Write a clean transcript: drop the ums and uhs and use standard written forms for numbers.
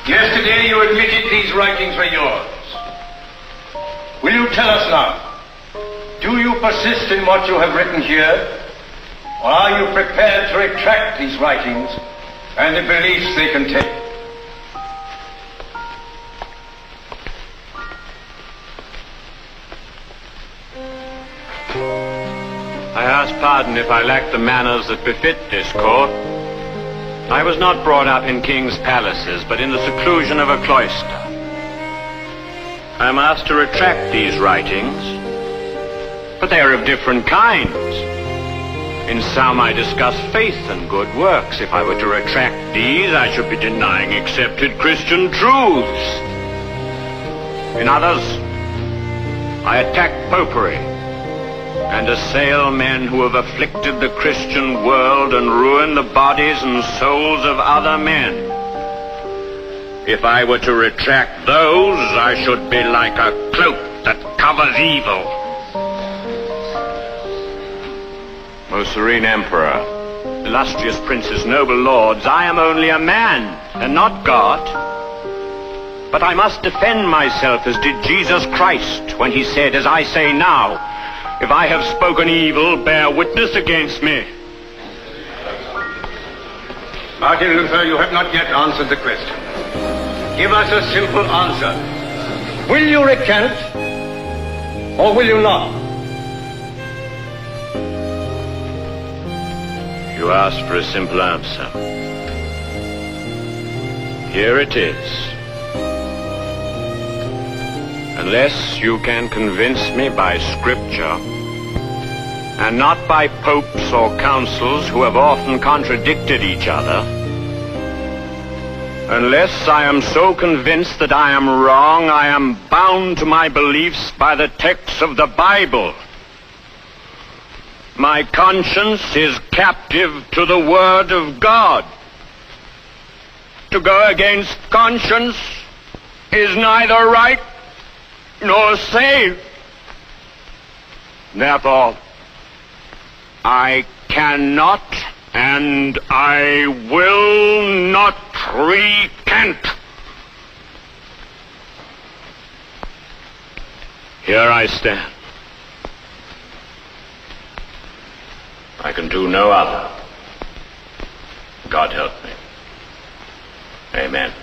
Yesterday you admitted these writings were yours. Will you tell us now, do you persist in what you have written here, or are you prepared to retract these writings and the beliefs they contain? I ask pardon if I lack the manners that befit this court. I was not brought up in king's palaces, but in the seclusion of a cloister. I am asked to retract these writings, but they are of different kinds. In some I discuss faith and good works. If I were to retract these, I should be denying accepted Christian truths. In others, I attack popery and assail men who have afflicted the Christian world and ruined the bodies and souls of other men. If I were to retract those, I should be like a cloak that covers evil. Most serene Emperor, illustrious princes, noble lords, I am only a man and not God. But I must defend myself as did Jesus Christ when he said, as I say now, if I have spoken evil, bear witness against me. Martin Luther, you have not yet answered the question. Give us a simple answer. Will you recant, or will you not? You asked for a simple answer. Here it is. Unless you can convince me by Scripture, and not by popes or councils who have often contradicted each other, unless I am so convinced that I am wrong, I am bound to my beliefs by the texts of the Bible. My conscience is captive to the Word of God. To go against conscience is neither right nor safe. Therefore, I cannot and I will not recant. Here I stand. I can do no other. God help me. Amen.